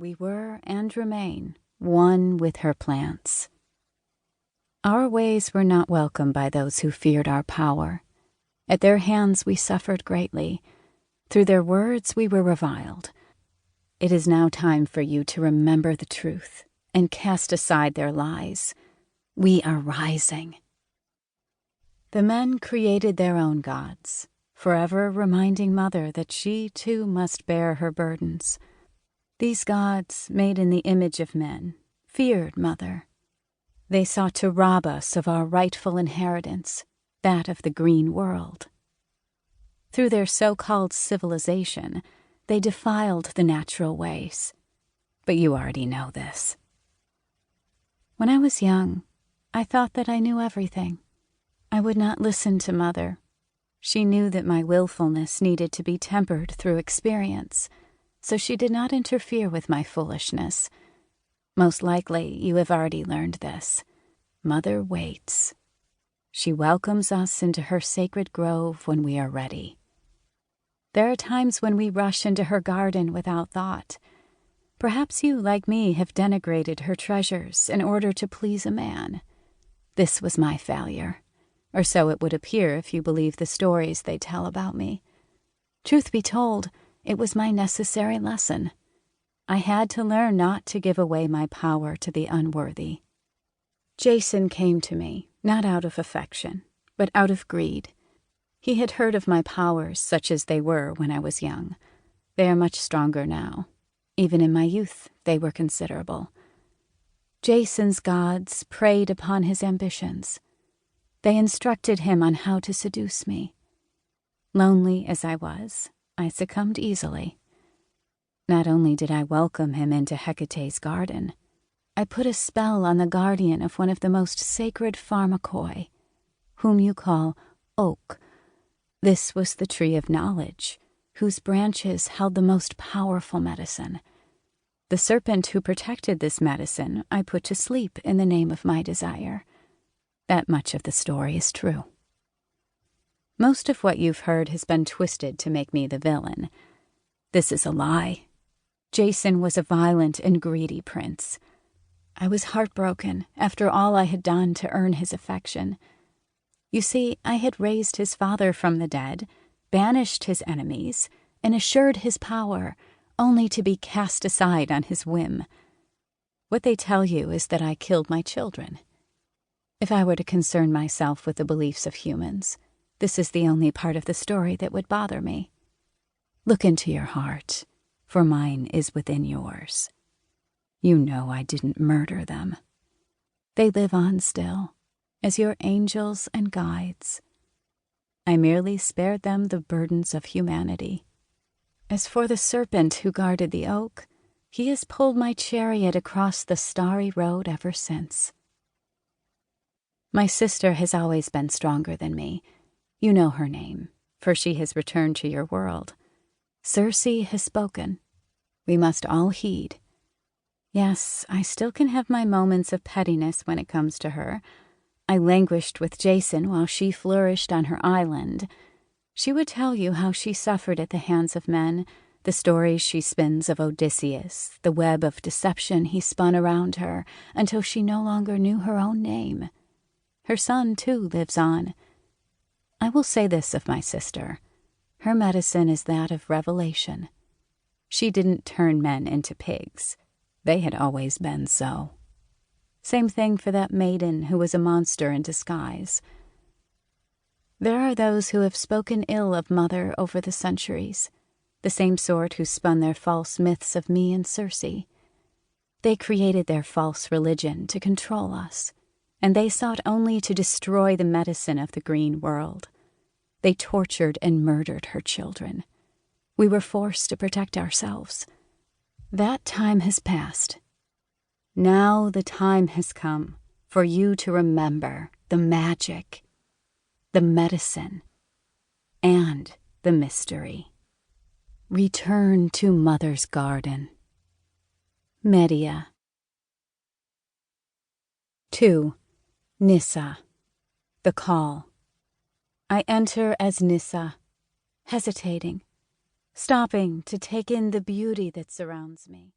we were and remain one with her plants. Our ways were not welcome by those who feared our power. At their hands we suffered greatly. Through their words we were reviled. It is now time for you to remember the truth and cast aside their lies. We are rising. The men created their own gods, forever reminding Mother that she too must bear her burdens. These gods, made in the image of men, feared Mother. They sought to rob us of our rightful inheritance, that of the green world. Through their so-called civilization, they defiled the natural ways. But you already know this. When I was young, I thought that I knew everything. I would not listen to Mother. She knew that my willfulness needed to be tempered through experience, so she did not interfere with my foolishness. Most likely, you have already learned this. Mother waits. She welcomes us into her sacred grove when we are ready. There are times when we rush into her garden without thought. Perhaps you, like me, have denigrated her treasures in order to please a man. This was my failure. Or so it would appear if you believe the stories they tell about me. Truth be told, it was my necessary lesson. I had to learn not to give away my power to the unworthy. Jason came to me, not out of affection, but out of greed. He had heard of my powers, such as they were when I was young. They are much stronger now. Even in my youth, they were considerable. Jason's gods preyed upon his ambitions. They instructed him on how to seduce me. Lonely as I was, I succumbed easily. Not only did I welcome him into Hecate's garden, I put a spell on the guardian of one of the most sacred pharmakeia, whom you call oak. This was the tree of knowledge, whose branches held the most powerful medicine. The serpent who protected this medicine I put to sleep in the name of my desire. That much of the story is true. Most of what you've heard has been twisted to make me the villain. This is a lie. Jason was a violent and greedy prince. I was heartbroken after all I had done to earn his affection. You see, I had raised his father from the dead, banished his enemies, and assured his power, only to be cast aside on his whim. What they tell you is that I killed my children. If I were to concern myself with the beliefs of humans, this is the only part of the story that would bother me. Look into your heart, for mine is within yours. You know I didn't murder them. They live on still, as your angels and guides. I merely spared them the burdens of humanity. As for the serpent who guarded the oak, he has pulled my chariot across the starry road ever since. My sister has always been stronger than me. You know her name, for she has returned to your world. Circe has spoken. We must all heed. Yes, I still can have my moments of pettiness when it comes to her. I languished with Jason while she flourished on her island. She would tell you how she suffered at the hands of men, the stories she spins of Odysseus, the web of deception he spun around her until she no longer knew her own name. Her son, too, lives on. I will say this of my sister. Her medicine is that of revelation. She didn't turn men into pigs. They had always been so. Same thing for that maiden who was a monster in disguise. There are those who have spoken ill of Mother over the centuries, the same sort who spun their false myths of me and Circe. They created their false religion to control us, and they sought only to destroy the medicine of the green world. They tortured and murdered her children. We were forced to protect ourselves. That time has passed. Now the time has come for you to remember the magic, the medicine, and the mystery. Return to Mother's garden. Medea. 2. Nissa. The call. I enter as Nissa, hesitating, stopping to take in the beauty that surrounds me.